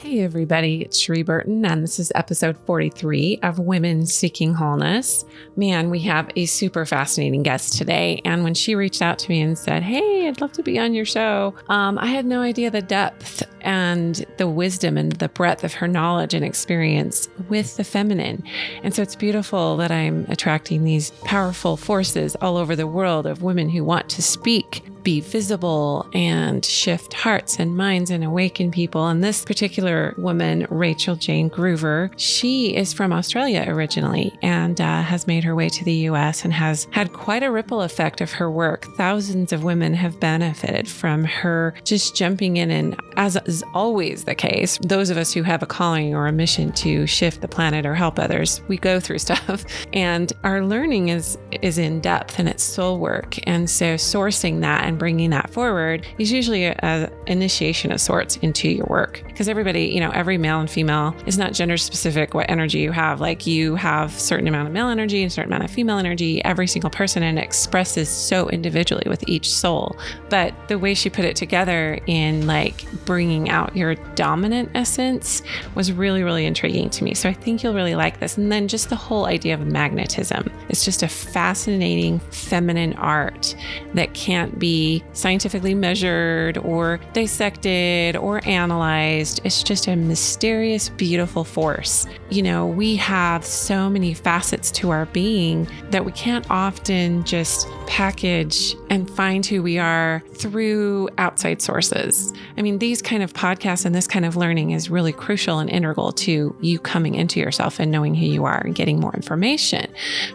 Hey everybody, it's Sheree Burton, and this is episode 43 of Women Seeking Wholeness. Man, we have a super fascinating guest today, and when she reached out to me and said, hey, I'd love to be on your show, I had no idea the depth and the wisdom and the breadth of her knowledge and experience with the feminine. And so it's beautiful that I'm attracting these powerful forces all over the world of women who want to speak, be visible, and shift hearts and minds and awaken people. And this particular woman, Rachael Jayne Groover, she is from Australia originally and has made her way to the US and has had quite a ripple effect of her work. Thousands of women have benefited from her just jumping in, and as is always the case, those of us who have a calling or a mission to shift the planet or help others, we go through stuff, and our learning is in depth and it's soul work. And so sourcing that and bringing that forward is usually an initiation of sorts into your work, because everybody, every male and female is not gender specific what energy you have. Like, you have a certain amount of male energy and a certain amount of female energy, every single person, and it expresses so individually with each soul. But the way she put it together in like bringing out your dominant essence was really, really intriguing to me. So I think you'll really like this. And then just the whole idea of magnetism. It's just a fascinating feminine art that can't be scientifically measured or dissected or analyzed. It's just a mysterious, beautiful force. We have so many facets to our being that we can't often just package and find who we are through outside sources. I mean, these kind of podcasts and this kind of learning is really crucial and integral to you coming into yourself and knowing who you are and getting more information.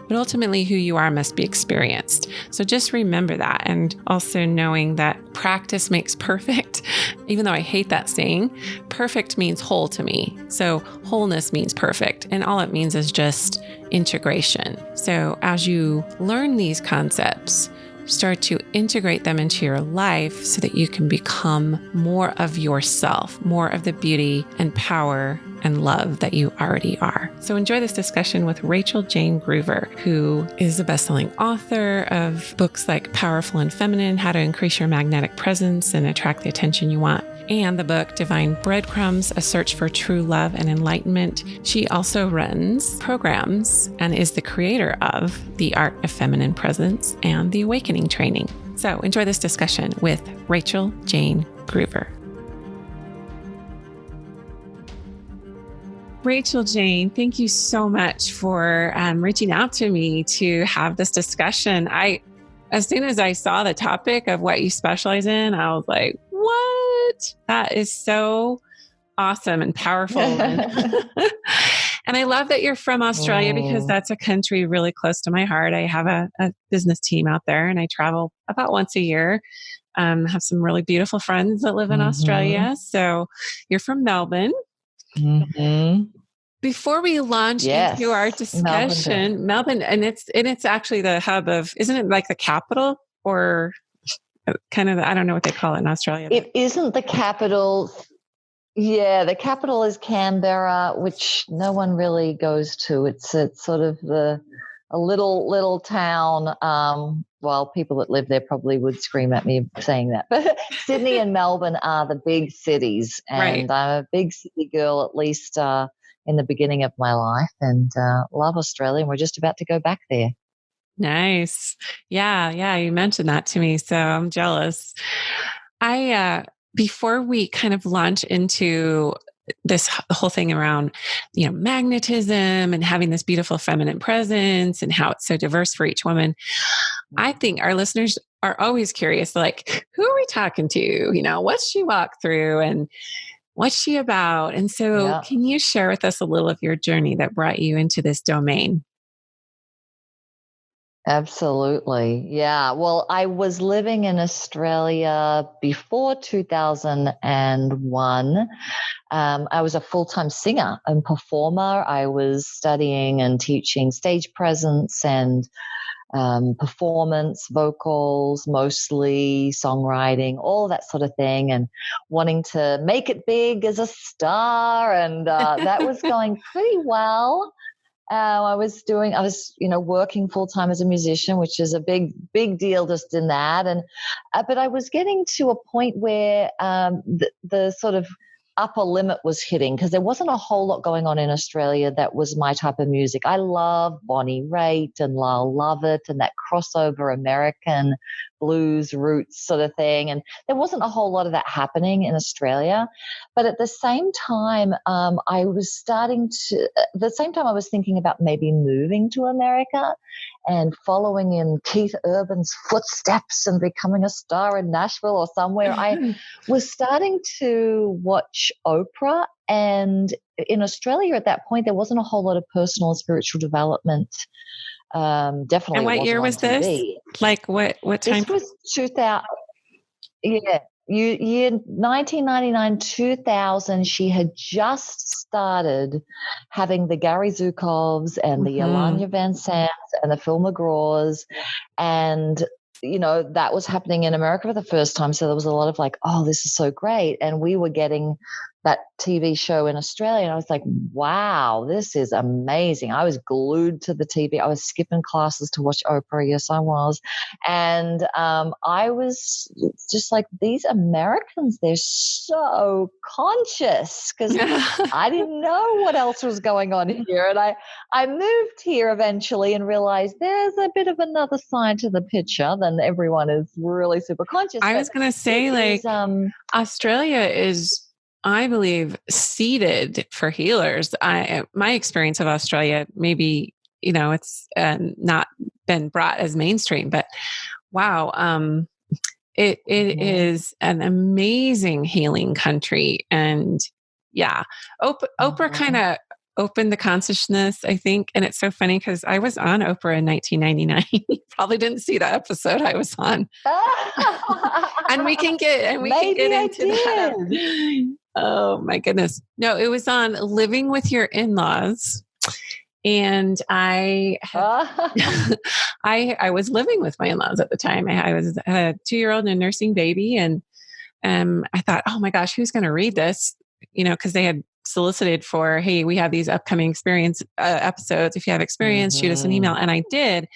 But ultimately, who you are must be experienced. So just remember that. And also knowing that practice makes perfect. Even though I hate that saying, perfect means whole to me. So wholeness means perfect. And all it means is just integration. So as you learn these concepts, start to integrate them into your life so that you can become more of yourself, more of the beauty and power and love that you already are. So enjoy this discussion with Rachael Jayne Groover, who is a best-selling author of books like Powerful and Feminine, How to Increase Your Magnetic Presence and Attract the Attention You Want, and the book Divine Breadcrumbs, A Search for True Love and Enlightenment. She also runs programs and is the creator of The Art of Feminine Presence and the Awakening Training. So enjoy this discussion with Rachael Jayne Groover. Rachael Jayne, thank you so much for reaching out to me to have this discussion. As soon as I saw the topic of what you specialize in, I was like, what? That is so awesome and powerful. And I love that you're from Australia because that's a country really close to my heart. I have a business team out there and I travel about once a year. Have some really beautiful friends that live in Australia. So you're from Melbourne. Before we launch into our discussion, Melbourne, and it's actually the hub of, isn't it like the capital or kind of, I don't know what they call it in Australia. It isn't the capital. Yeah, the capital is Canberra, which no one really goes to. It's sort of a little town. Well, people that live there probably would scream at me saying that. But Sydney and Melbourne are the big cities, and I'm a big city girl, at least in the beginning of my life, and love Australia. And we're just about to go back there. Nice. Yeah. You mentioned that to me, so I'm jealous. Before we kind of launch into this whole thing around, magnetism and having this beautiful feminine presence and how it's so diverse for each woman, I think our listeners are always curious, like, who are we talking to? What's she walked through and what's she about? And so can you share with us a little of your journey that brought you into this domain? Absolutely. Yeah. Well, I was living in Australia before 2001. I was a full-time singer and performer. I was studying and teaching stage presence and performance, vocals, mostly songwriting, all that sort of thing, and wanting to make it big as a star. And that was going pretty well. I was working full time as a musician, which is a big deal just in that. And, but I was getting to a point where the sort of upper limit was hitting because there wasn't a whole lot going on in Australia that was my type of music. I love Bonnie Raitt and Lyle Lovett and that crossover American blues roots sort of thing. And there wasn't a whole lot of that happening in Australia. But at the same time, I was thinking about maybe moving to America and following in Keith Urban's footsteps and becoming a star in Nashville or somewhere. I was starting to watch Oprah, and in Australia at that point, there wasn't a whole lot of personal and spiritual development. Definitely. And what year was this? Like what time? This was 2000. Yeah. Year 1999, 2000, she had just started having the Gary Zukovs and the Alanya Van Sands and the Phil McGraws. And, that was happening in America for the first time. So there was a lot of like, oh, this is so great. And we were getting that TV show in Australia. And I was like, wow, this is amazing. I was glued to the TV. I was skipping classes to watch Oprah. Yes, I was. And I was just like, these Americans, they're so conscious, because I didn't know what else was going on here. And I moved here eventually and realized there's a bit of another side to the picture than everyone is really super conscious. I was going to say, Australia is, I believe, seeded for healers. My experience of Australia, maybe, it's not been brought as mainstream, but wow, it is an amazing healing country. And yeah, Oprah kind of opened the consciousness, I think. And it's so funny because I was on Oprah in 1999. You probably didn't see that episode I was on. And we can get into that. Oh my goodness. No, it was on Living with Your In-Laws. And I was living with my in-laws at the time. I was a 2-year-old and a nursing baby. And I thought, oh my gosh, who's going to read this? Because they had solicited for, hey, we have these upcoming experience episodes. If you have experience, shoot us an email. And I did.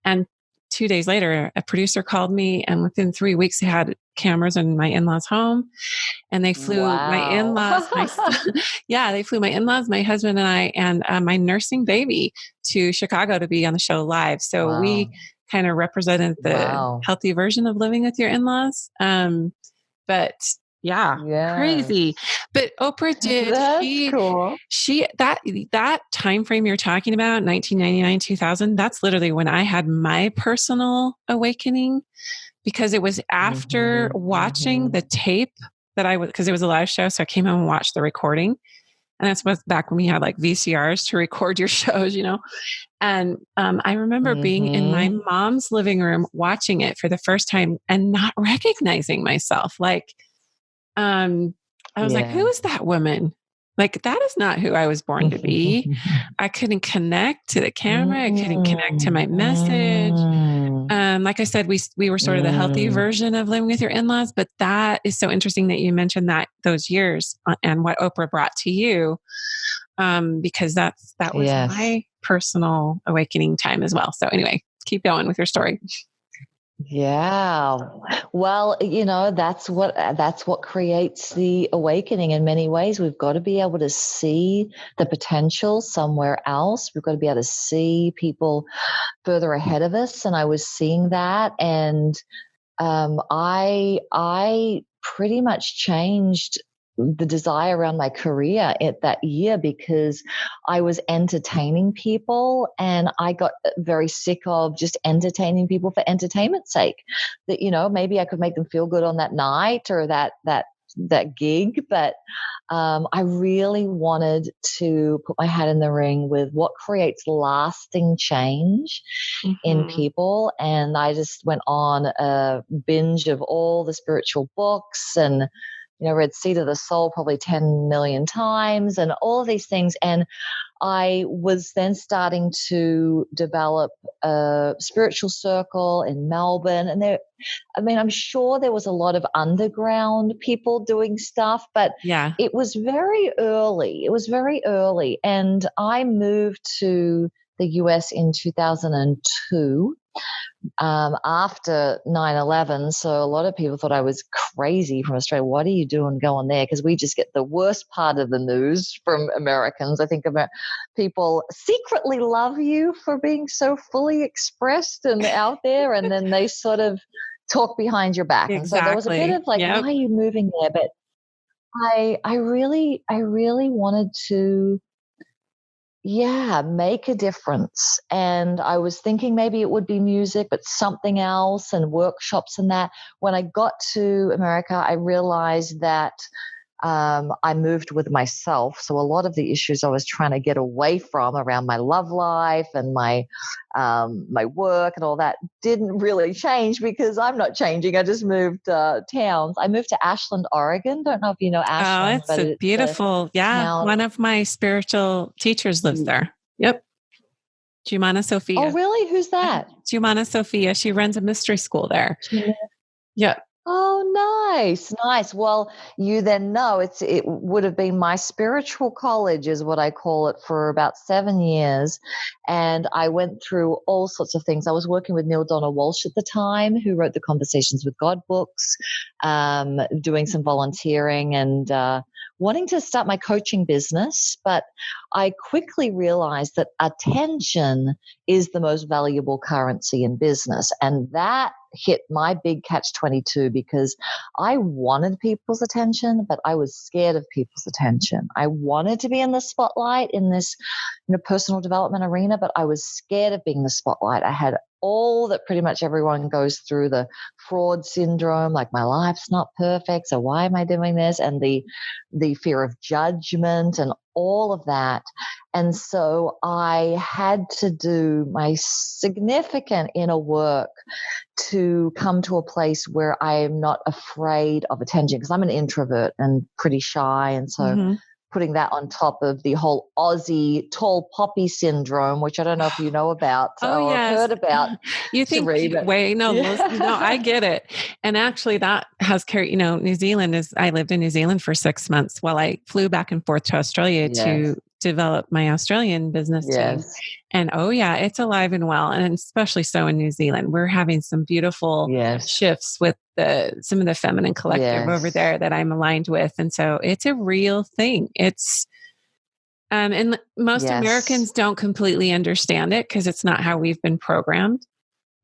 And 2 days later, a producer called me, and within 3 weeks, they had cameras in my in-laws' home, and they flew my in-laws. They flew my in-laws, my husband and I, and my nursing baby to Chicago to be on the show live. So we kind of represented the healthy version of living with your in-laws. But crazy. But Oprah did. That's cool. That time frame you're talking about, 1999, 2000, that's literally when I had my personal awakening, because it was after watching the tape that because it was a live show. So I came home and watched the recording. And that's back when we had like VCRs to record your shows, And I remember being in my mom's living room watching it for the first time and not recognizing myself. Like, I was like, who is that woman? Like, that is not who I was born to be. I couldn't connect to the camera. I couldn't connect to my message. Like I said, we were sort of the healthy version of living with your in-laws, but that is so interesting that you mentioned those years and what Oprah brought to you. Because that was my personal awakening time as well. So anyway, keep going with your story. Yeah. Well, that's what creates the awakening in many ways. We've got to be able to see the potential somewhere else. We've got to be able to see people further ahead of us. And I was seeing that. And I pretty much changed the desire around my career at that year, because I was entertaining people, and I got very sick of just entertaining people for entertainment's sake. That, maybe I could make them feel good on that night or that gig, but I really wanted to put my hat in the ring with what creates lasting change in people. And I just went on a binge of all the spiritual books, and read Seed of the Soul probably 10 million times, and all of these things. And I was then starting to develop a spiritual circle in Melbourne. And I'm sure there was a lot of underground people doing stuff, but it was very early. And I moved to the US in 2002. After 9/11. So a lot of people thought I was crazy from Australia. What are you doing going there? Because we just get the worst part of the news from Americans. I think about people secretly love you for being so fully expressed and out there, and then they sort of talk behind your back. And so there was a bit Exactly. of like, Yep. why are you moving there? But I really wanted to, yeah, make a difference. And I was thinking maybe it would be music, but something else, and workshops and that. When I got to America, I realized that I moved with myself. So a lot of the issues I was trying to get away from around my love life and my work and all that didn't really change because I'm not changing. I just moved towns. I moved to Ashland, Oregon. Don't know if you know Oh, Ashland, it's but a it's a beautiful, yeah. town. One of my spiritual teachers lives there. Yep. Jumana Oh, Sophia. really? Who's that? Jumana Sophia. She runs a mystery school there. Yep. Oh, nice, nice. Well, you then know it would have been my spiritual college, is what I call it, for about 7 years. And I went through all sorts of things. I was working with Neil Donald Walsh at the time, who wrote the Conversations with God books, doing some volunteering and wanting to start my coaching business. But I quickly realized that attention is the most valuable currency in business. And that hit my big catch-22 because I wanted people's attention, but I was scared of people's attention. I wanted to be in the spotlight in this, personal development arena, but I was scared of being the spotlight. I had all that pretty much everyone goes through, the fraud syndrome, like my life's not perfect, so why am I doing this? And the fear of judgment and all of that. And so I had to do my significant inner work to come to a place where I am not afraid of attention, because I'm an introvert and pretty shy. And so putting that on top of the whole Aussie tall poppy syndrome, which I don't know if you know about Oh, or have yes. heard about, You think, Cherie, but no, I get it. And actually that has carried, New Zealand I lived in New Zealand for 6 months while I flew back and forth to Australia to develop my Australian business team. And oh yeah, it's alive and well. And especially so in New Zealand, we're having some beautiful shifts with some of the feminine collective over there that I'm aligned with. And so it's a real thing. It's, and most Americans don't completely understand it because it's not how we've been programmed.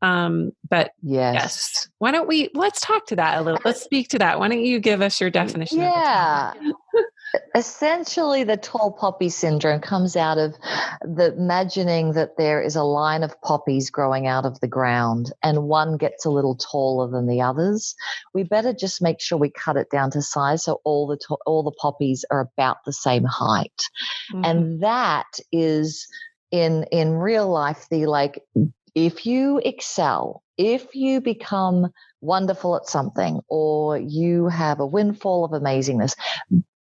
But yes, let's talk to that a little. Let's speak to that. Why don't you give us your definition of it? Essentially, the tall poppy syndrome comes out of the imagining that there is a line of poppies growing out of the ground and one gets a little taller than the others. We better just make sure we cut it down to size so all the poppies are about the same height. And that is in real life if you excel, if you become wonderful at something, or you have a windfall of amazingness,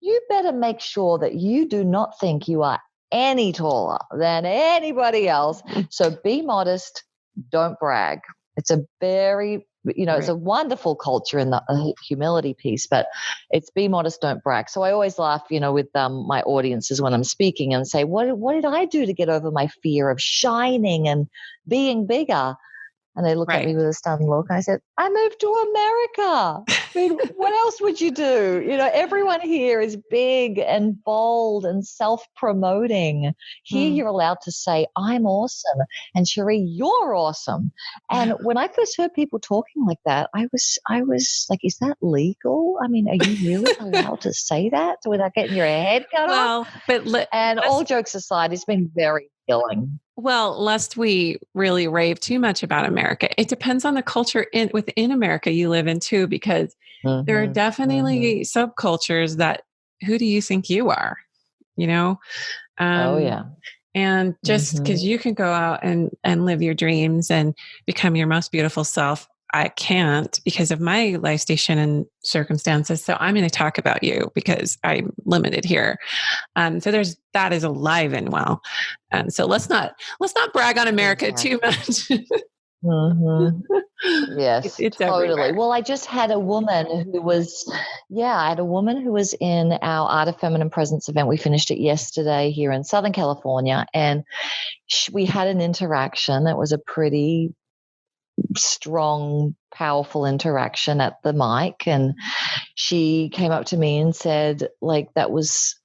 you better make sure that you do not think you are any taller than anybody else. So be modest, don't brag. It's a very, it's a wonderful culture in the humility piece, but it's be modest, don't brag. So I always laugh, with my audiences when I'm speaking and say, what did I do to get over my fear of shining and being bigger? And they look at me with a stunned look. And I said, I moved to America. I mean, what else would you do? Everyone here is big and bold and self-promoting. Here you're allowed to say, I'm awesome. And Cherie, you're awesome. And when I first heard people talking like that, I was like, is that legal? I mean, are you really allowed to say that without getting your head cut off? And all jokes aside, it's been very healing. Well, lest we really rave too much about America, it depends on the culture within America you live in too, because there are definitely subcultures that, who do you think you are? And just because you can go out and live your dreams and become your most beautiful self, I can't because of my life station and circumstances. So I'm going to talk about you because I'm limited here. So that is alive and well. So let's not brag on America too much. Mhm. Yes, It's totally. everywhere. Well, I just had a woman who was, yeah, I had a woman who was in our Art of Feminine Presence event. We finished it yesterday here in Southern California, and we had an interaction. It was a pretty strong, powerful interaction at the mic. And she came up to me and said, like, that was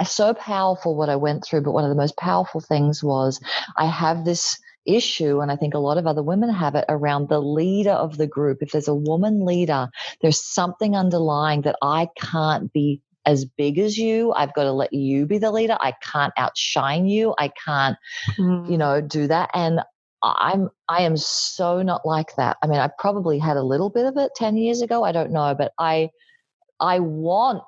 so powerful what I went through. But one of the most powerful things was I have this issue, and I think a lot of other women have it, around the leader of the group. If there's a woman leader, there's something underlying that I can't be as big as you. I've got to let you be the leader. I can't outshine you. I can't, Mm. do that. And I am so not like that. I mean, I probably had a little bit of it 10 years ago. I don't know, but I want,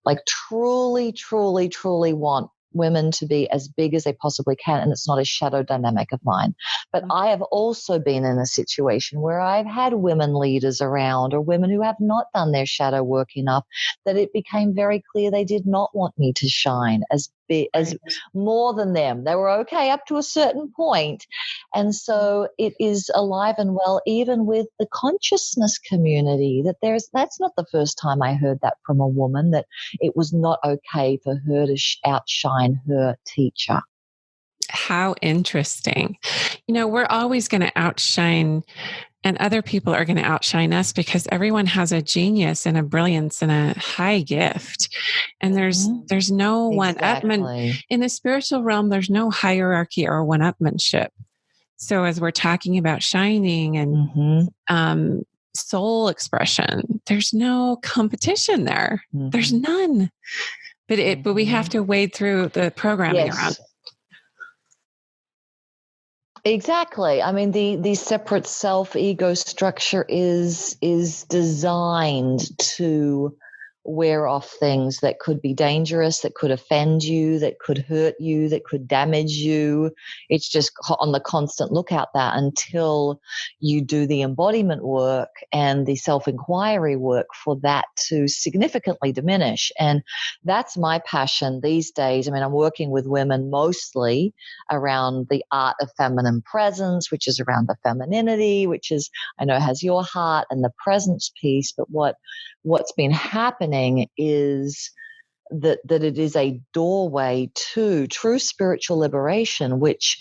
like, truly, truly, truly want women to be as big as they possibly can. And it's not a shadow dynamic of mine. But I have also been in a situation where I've had women leaders around, or women who have not done their shadow work enough, that it became very clear they did not want me to shine as big, as more than them. They were okay up to a certain point. And so it is alive and well, even with the consciousness community, that's not the first time I heard that from a woman, that it was not okay for her to outshine her teacher. How interesting. We're always going to outshine, and other people are going to outshine us, because everyone has a genius and a brilliance and a high gift. And there's no one upman Exactly. in the spiritual realm. There's no hierarchy or one upmanship. So as we're talking about shining and Mm-hmm. soul expression, there's no competition there. Mm-hmm. There's none. But we have to wade through the programming around. Yes. Exactly. I mean, the separate self ego structure is designed to wear off things that could be dangerous, that could offend you, that could hurt you, that could damage you. It's just on the constant lookout, that until you do the embodiment work and the self-inquiry work for that to significantly diminish. And that's my passion these days. I mean, I'm working with women mostly around the art of feminine presence, which is around the femininity, which is, I know, has your heart and the presence piece. But what's been happening is that it is a doorway to true spiritual liberation, which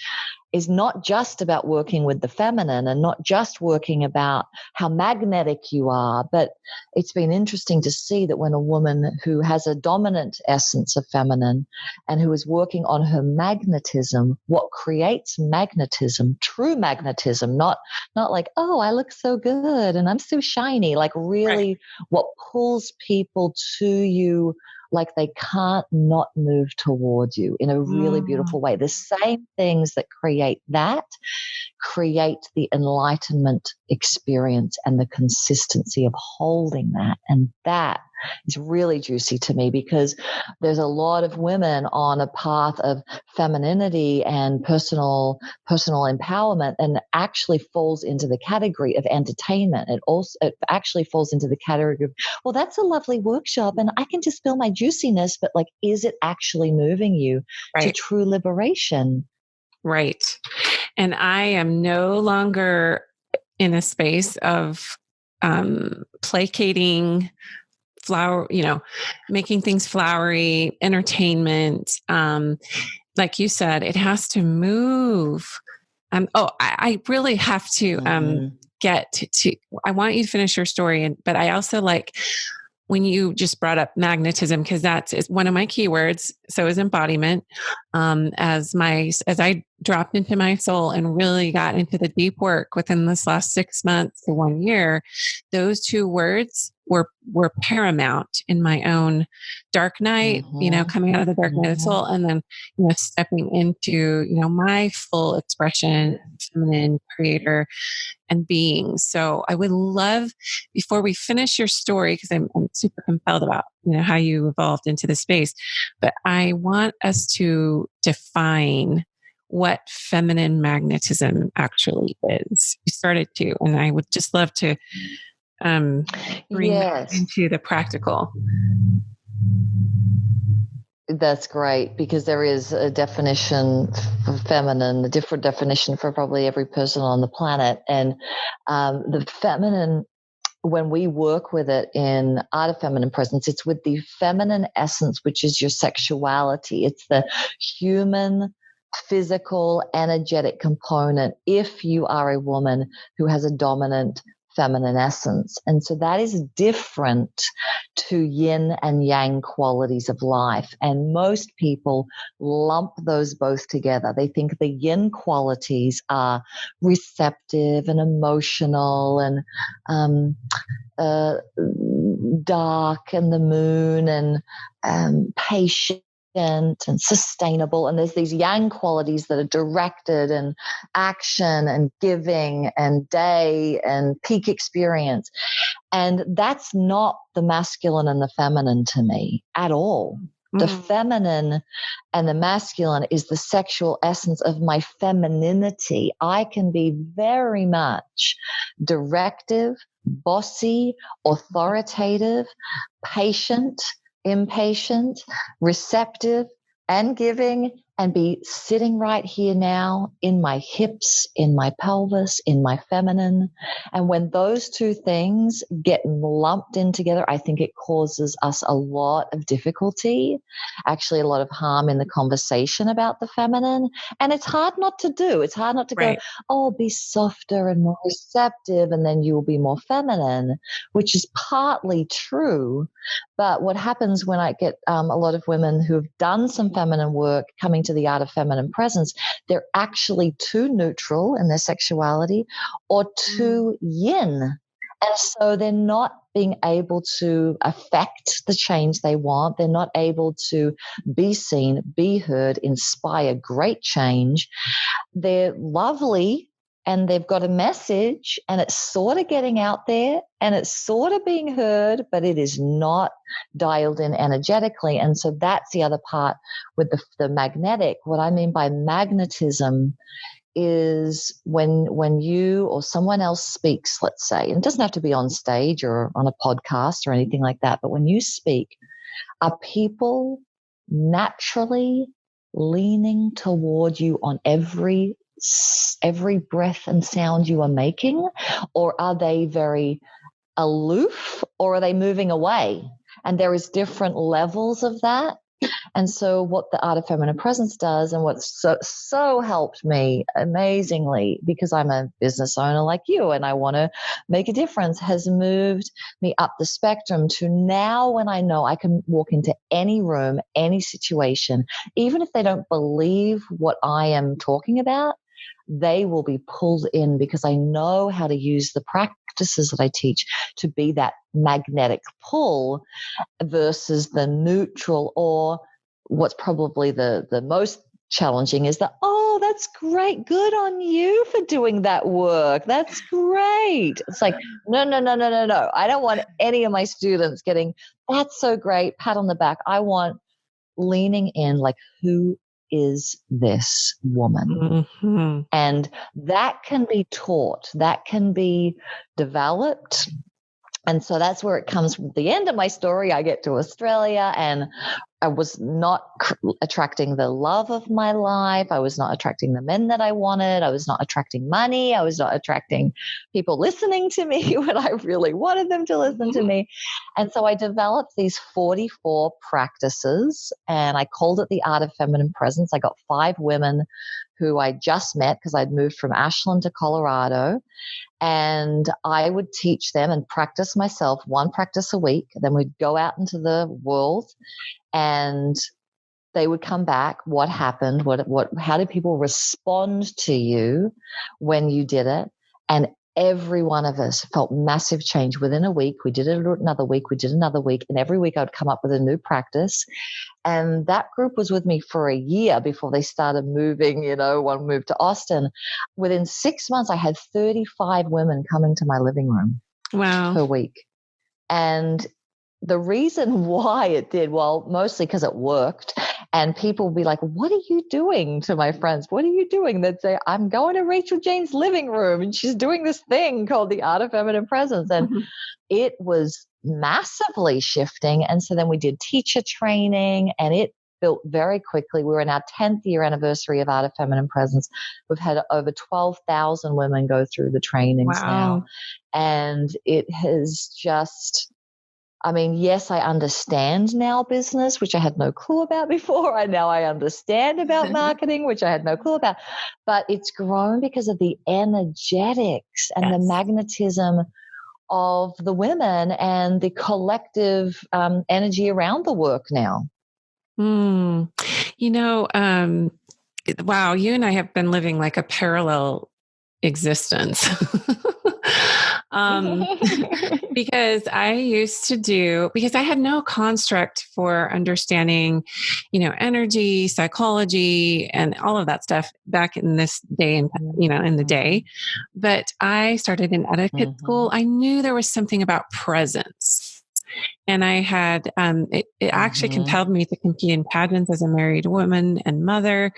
is not just about working with the feminine and not just working about how magnetic you are. But it's been interesting to see that when a woman who has a dominant essence of feminine and who is working on her magnetism, what creates magnetism, true magnetism, not like, oh, I look so good and I'm so shiny, like really what pulls people to you, like they can't not move towards you in a really beautiful way. The same things that create the enlightenment experience and the consistency of holding that. And that is really juicy to me, because there's a lot of women on a path of femininity and personal empowerment, and actually falls into the category of entertainment. It actually falls into the category of, well, that's a lovely workshop and I can just feel my juiciness, but like, is it actually moving you to true liberation? Right. And I am no longer in a space of placating, making things flowery, entertainment. Like you said, it has to move. I really have to get to, I want you to finish your story. But I also like when you just brought up magnetism, because is one of my keywords. So is embodiment. As I dropped into my soul and really got into the deep work within this last 6 months to 1 year, those two words were paramount in my own dark night, coming out of the dark night of the soul, and then, stepping into, my full expression, feminine creator and being. So I would love, before we finish your story, because I'm super compelled about, how you evolved into the space, but I want us to define what feminine magnetism actually is. You started to, and I would just love to bring that into the practical. That's great, because there is a definition for feminine, a different definition for probably every person on the planet. And the feminine, when we work with it in Art of Feminine Presence, it's with the feminine essence, which is your sexuality. It's the human, physical, energetic component if you are a woman who has a dominant feminine essence. And so that is different to yin and yang qualities of life. And most people lump those both together. They think the yin qualities are receptive and emotional and dark and the moon and patient and sustainable. And there's these yang qualities that are directed and action and giving and day and peak experience. And that's not the masculine and the feminine to me at all. The feminine and the masculine is the sexual essence of my femininity. I can be very much directive, bossy, authoritative, patient, impatient, receptive, and giving, and be sitting right here now in my hips, in my pelvis, in my feminine. And when those two things get lumped in together, I think it causes us a lot of difficulty, actually a lot of harm in the conversation about the feminine. And it's hard not to do. It's hard not to go, oh, be softer and more receptive, and then you will be more feminine, which is partly true. But what happens when I get a lot of women who have done some feminine work coming to the Art of Feminine Presence, they're actually too neutral in their sexuality or too yin. And so they're not being able to affect the change they want. They're not able to be seen, be heard, inspire great change. They're lovely and they've got a message and it's sort of getting out there and it's sort of being heard, but it is not dialed in energetically. And so that's the other part with the magnetic. What I mean by magnetism is when you or someone else speaks, let's say, and it doesn't have to be on stage or on a podcast or anything like that, but when you speak, are people naturally leaning toward you on every breath and sound you are making, or are they very aloof, or are they moving away? And there is different levels of that. And so what the Art of Feminine Presence does, and what's so helped me amazingly, because I'm a business owner like you and I want to make a difference, has moved me up the spectrum to now when I know I can walk into any room, any situation, even if they don't believe what I am talking about, they will be pulled in because I know how to use the practices that I teach to be that magnetic pull versus the neutral, or what's probably the most challenging is oh, that's great. Good on you for doing that work. That's great. It's like, no. I don't want any of my students getting, that's so great, pat on the back. I want leaning in like, who is this woman? Mm-hmm. And that can be taught, that can be developed. And so that's where it comes from. The end of my story, I get to Australia and I was not attracting the love of my life. I was not attracting the men that I wanted. I was not attracting money. I was not attracting people listening to me when I really wanted them to listen to me. And so I developed these 44 practices and I called it the Art of Feminine Presence. I got 5 women who I just met because I'd moved from Ashland to Colorado. And I would teach them and practice myself 1 practice a week. Then we'd go out into the world and they would come back. What happened? How did people respond to you when you did it? And every one of us felt massive change within a week. We did it another week. We did another week. And every week I would come up with a new practice. And that group was with me for a year before they started moving, one moved to Austin. Within 6 months, I had 35 women coming to my living room per week. And the reason why it did, well, mostly because it worked. And people would be like, what are you doing? To my friends, what are you doing? They'd say, I'm going to Rachael Jayne's living room and she's doing this thing called the Art of Feminine Presence. And it was massively shifting. And so then we did teacher training and it built very quickly. We're in our 10th year anniversary of Art of Feminine Presence. We've had over 12,000 women go through the trainings now. Wow. And it has just, I mean, yes, I understand now business, which I had no clue about before. I understand about marketing, which I had no clue about. But it's grown because of the energetics and the magnetism of the women and the collective energy around the work now. You know, wow, you and I have been living like a parallel existence. Because because I had no construct for understanding, energy, psychology, and all of that stuff back in this day and, in the day. But I started in etiquette school. I knew there was something about presence. And I had, it actually compelled me to compete in pageants as a married woman and mother.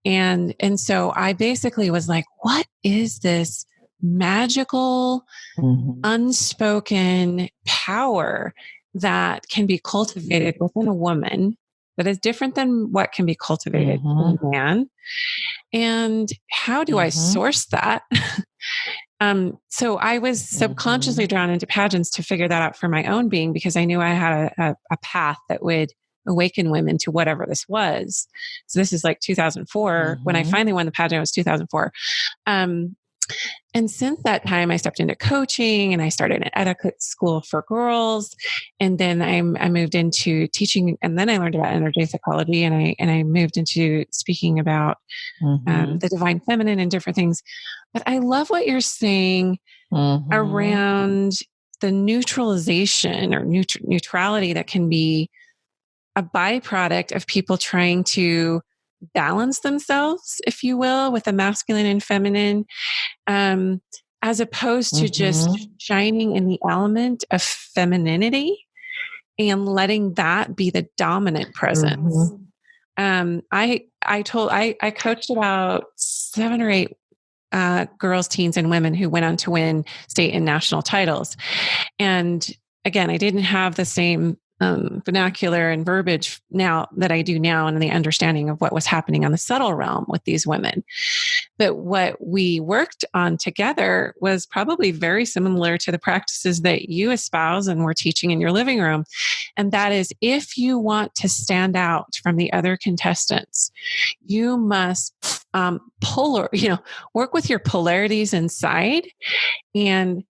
And so I basically was like, what is this magical, unspoken power that can be cultivated within a woman that is different than what can be cultivated in a man? And how do I source that? So I was subconsciously drawn into pageants to figure that out for my own being, because I knew I had a path that would awaken women to whatever this was. So this is like 2004. When I finally won the pageant, it was 2004. And since that time, I stepped into coaching and I started an etiquette school for girls. And then I moved into teaching, and then I learned about energy psychology, and I moved into speaking about the divine feminine and different things. But I love what you're saying around the neutralization or neutrality that can be a byproduct of people trying to balance themselves, if you will, with the masculine and feminine, as opposed to just shining in the element of femininity and letting that be the dominant presence. I coached about 7 or 8 girls, teens, and women who went on to win state and national titles. And again, I didn't have the same vernacular and verbiage now that I do now, and the understanding of what was happening on the subtle realm with these women. But what we worked on together was probably very similar to the practices that you espouse and were teaching in your living room. And that is, if you want to stand out from the other contestants, you must work with your polarities inside and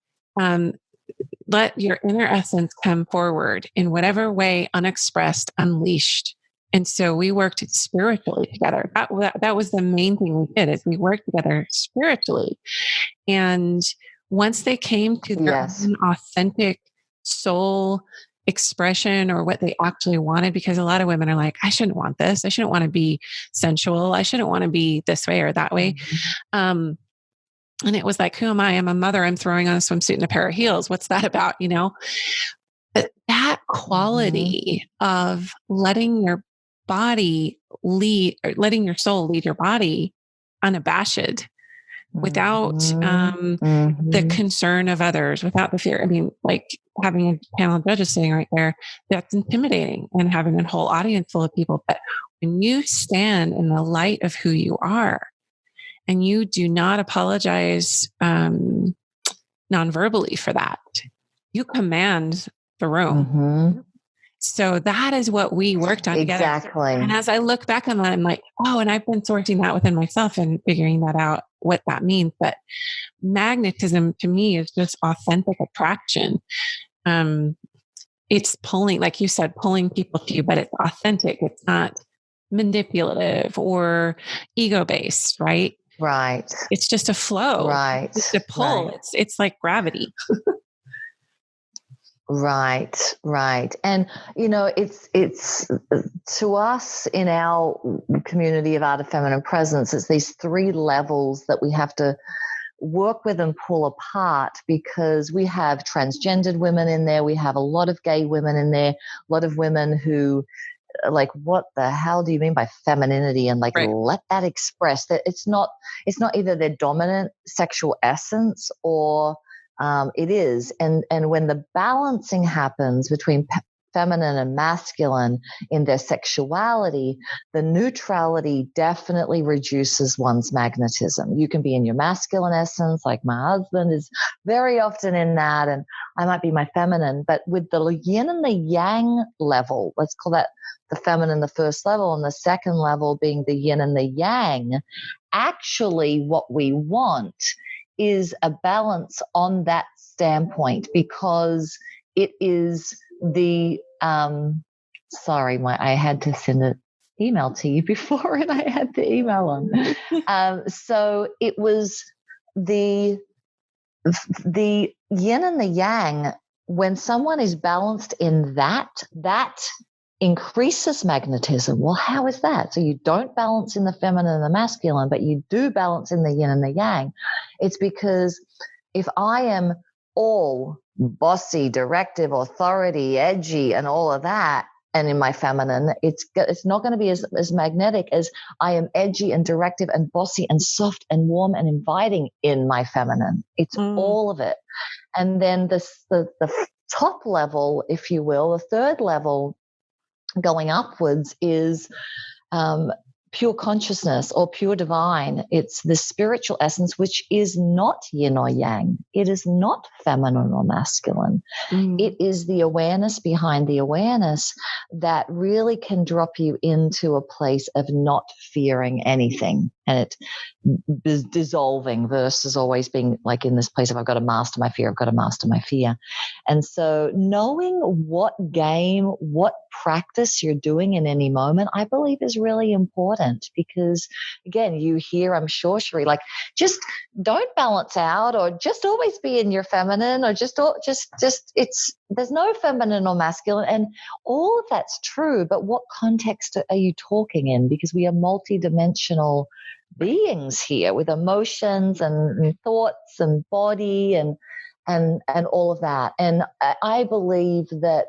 let your inner essence come forward in whatever way, unexpressed, unleashed. And so we worked spiritually together. That was the main thing we did, is we worked together spiritually. And once they came to their own authentic soul expression, or what they actually wanted, because a lot of women are like, I shouldn't want this. I shouldn't want to be sensual. I shouldn't want to be this way or that way. And it was like, who am I? I'm a mother. I'm throwing on a swimsuit and a pair of heels. What's that about? But that quality of letting your body lead, or letting your soul lead your body unabashed, without the concern of others, without the fear. I mean, like having a panel of judges sitting right there, that's intimidating, and having a whole audience full of people. But when you stand in the light of who you are, and you do not apologize non-verbally for that, you command the room. So that is what we worked on together. Exactly. And as I look back on that, I'm like, oh, and I've been sourcing that within myself and figuring that out, what that means. But magnetism to me is just authentic attraction. It's pulling, like you said, pulling people to you, but it's authentic. It's not manipulative or ego-based, right? Right. It's just a flow. Right. It's a pull. Right. It's like gravity. Right. And, it's to us in our community of Art of Feminine Presence, it's these 3 levels that we have to work with and pull apart, because we have transgendered women in there. We have a lot of gay women in there, a lot of women who, like, what the hell do you mean by femininity? And like, let that express that it's not either their dominant sexual essence or it is. And when the balancing happens between feminine and masculine in their sexuality, the neutrality definitely reduces one's magnetism. You can be in your masculine essence, like my husband is very often in that, and I might be my feminine. But with the yin and the yang level, let's call that the feminine, the first level, and the second level being the yin and the yang, actually what we want is a balance on that standpoint, because it is the I had to send an email to you before and I had the email on. So it was the yin and the yang. When someone is balanced in that increases magnetism. Well, how is that? So you don't balance in the feminine and the masculine, but you do balance in the yin and the yang. It's because if I am all bossy, directive, authority, edgy, and all of that, and in my feminine, it's not going to be as magnetic as I am edgy and directive and bossy and soft and warm and inviting in my feminine. It's all of it. And then the top level, if you will, the third level going upwards is pure consciousness or pure divine. It's the spiritual essence, which is not yin or yang. It is not feminine or masculine. It is the awareness behind the awareness that really can drop you into a place of not fearing anything, and it is dissolving versus always being like in this place of I've got to master my fear, I've got to master my fear. And so knowing what game, what practice you're doing in any moment, I believe is really important, because again, you hear, I'm sure, Sheree, like just don't balance out or just always be in your feminine or just there's no feminine or masculine, and all of that's true. But what context are you talking in? Because we are multidimensional beings here with emotions and thoughts and body and all of that. And I believe that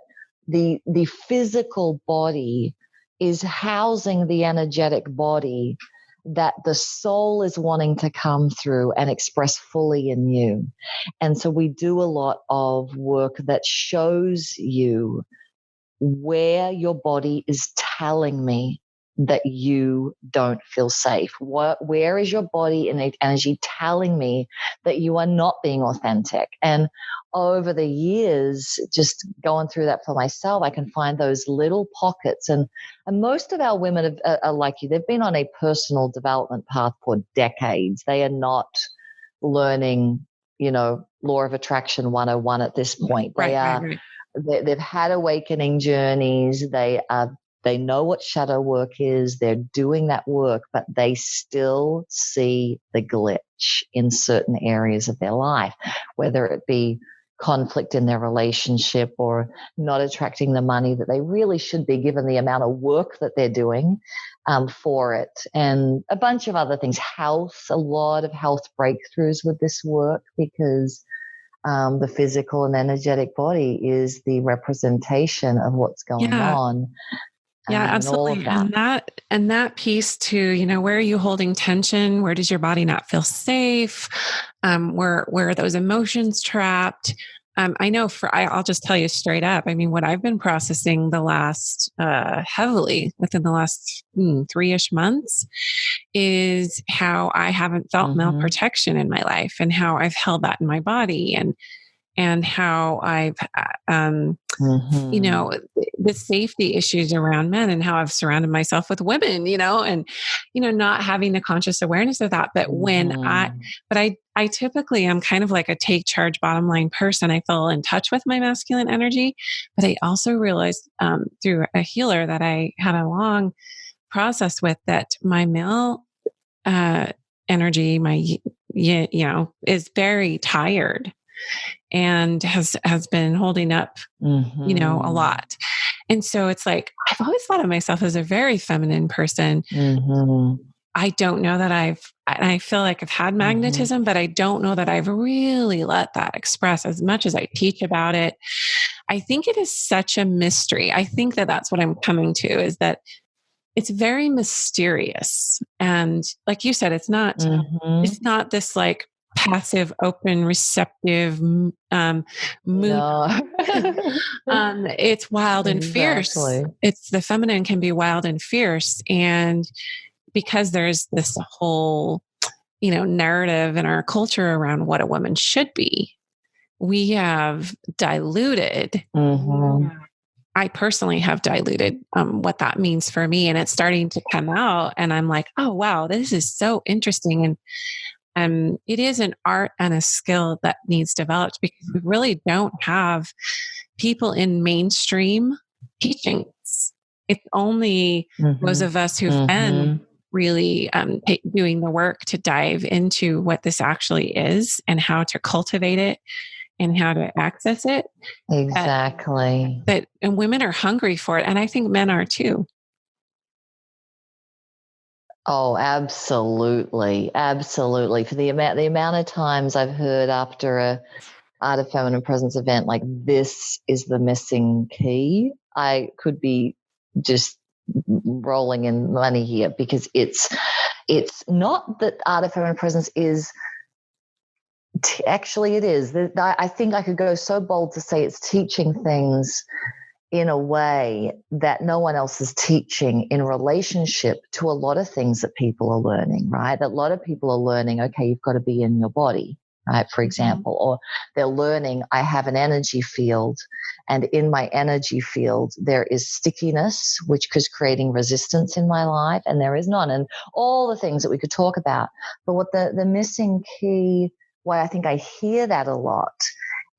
the physical body is housing the energetic body that the soul is wanting to come through and express fully in you. And so we do a lot of work that shows you where your body is telling me that you don't feel safe. Where is your body and energy telling me that you are not being authentic? And over the years, just going through that for myself, I can find those little pockets. And most of our women are like you. They've been on a personal development path for decades. They are not learning, law of attraction 101 at this point. Right. They've had awakening journeys. They know what shadow work is. They're doing that work, but they still see the glitch in certain areas of their life, whether it be conflict in their relationship or not attracting the money that they really should be, given the amount of work that they're doing for it, and a bunch of other things. Health, a lot of health breakthroughs with this work, because the physical and energetic body is the representation of what's going on. Yeah, absolutely. And that piece too, where are you holding tension? Where does your body not feel safe? Where are those emotions trapped? I know I'll just tell you straight up. I mean, what I've been processing heavily within the last 3-ish months is how I haven't felt male protection in my life, and how I've held that in my body, and how I've, the safety issues around men, and how I've surrounded myself with women, and, not having the conscious awareness of that. But I typically am kind of like a take charge, bottom line person. I feel in touch with my masculine energy, but I also realized through a healer that I had a long process with, that my male energy, is very tired and has been holding up, a lot. And so it's like, I've always thought of myself as a very feminine person. I don't know that I feel like I've had magnetism, but I don't know that I've really let that express as much as I teach about it. I think it is such a mystery. I think that that's what I'm coming to, is that it's very mysterious. And like you said, it's not this like passive, open, receptive, mood. No. It's wild and fierce. Exactly. It's the feminine can be wild and fierce. And because there's this whole, narrative in our culture around what a woman should be, we have diluted. Mm-hmm. I personally have diluted what that means for me, and it's starting to come out. And I'm like, oh wow, this is so interesting. And it is an art and a skill that needs developed because we really don't have people in mainstream teachings. It's only those of us who've been really doing the work to dive into what this actually is and how to cultivate it and how to access it. Exactly. And women are hungry for it. And I think men are too. Oh, absolutely. Absolutely. For the amount of times I've heard after a Art of Feminine Presence event, like, this is the missing key, I could be just rolling in money here, because it's not that Art of Feminine Presence is actually, it is. I think I could go so bold to say it's teaching things in a way that no one else is teaching in relationship to a lot of things that people are learning, right? That a lot of people are learning, okay, you've got to be in your body, right? For example, or they're learning, I have an energy field, and in my energy field, there is stickiness, which is creating resistance in my life, and there is none, and all the things that we could talk about. But what the missing key, why I think I hear that a lot,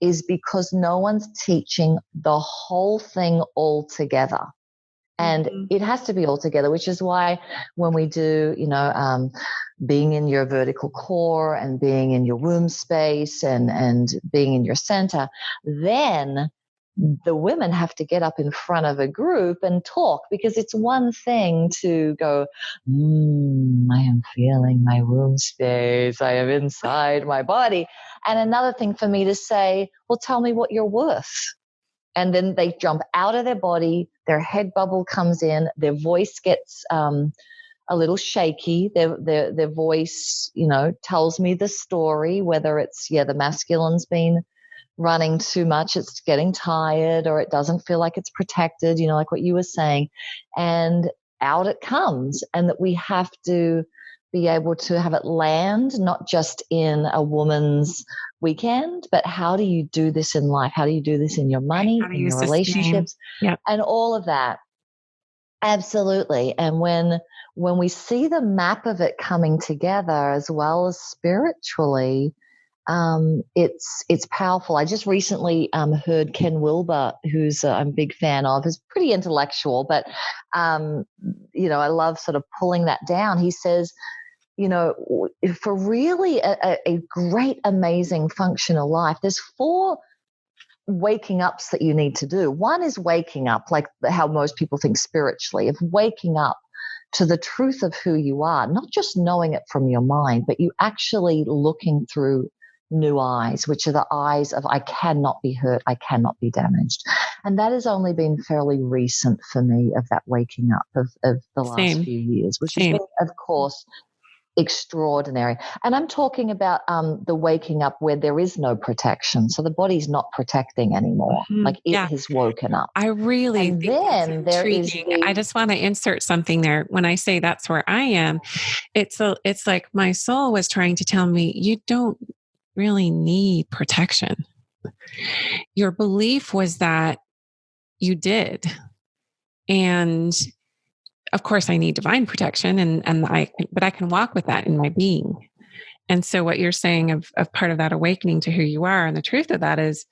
is because no one's teaching the whole thing all together. And it has to be all together, which is why when we do, being in your vertical core and being in your womb space and being in your center, then the women have to get up in front of a group and talk, because it's one thing to go, I am feeling my womb space, I am inside my body. And another thing for me to say, well, tell me what you're worth. And then they jump out of their body, their head bubble comes in, their voice gets a little shaky. Their voice, tells me the story, whether it's, the masculine's been running too much, it's getting tired, or it doesn't feel like it's protected, like what you were saying. And out it comes. And that we have to be able to have it land, not just in a woman's weekend, but how do you do this in life? How do you do this in your money, in your relationships, and all of that? Absolutely. And when we see the map of it coming together, as well as spiritually, it's powerful. I just recently heard Ken Wilber, who's I'm a big fan of, is pretty intellectual, but I love sort of pulling that down. He says, for really a great, amazing, functional life, there's 4 waking ups that you need to do. One is waking up, like how most people think spiritually, of waking up to the truth of who you are, not just knowing it from your mind, but you actually looking through new eyes, which are the eyes of, I cannot be hurt, I cannot be damaged. And that has only been fairly recent for me, of that waking up of the last few years, which has been, of course, extraordinary. And I'm talking about the waking up where there is no protection. So the body's not protecting anymore. Like it has woken up. I really think that's intriguing. I just want to insert something there. When I say that's where I am, it's like my soul was trying to tell me, you don't really need protection. Your belief was that you did. And of course I need divine protection but I can walk with that in my being. And so what you're saying of part of that awakening to who you are, and the truth of that is,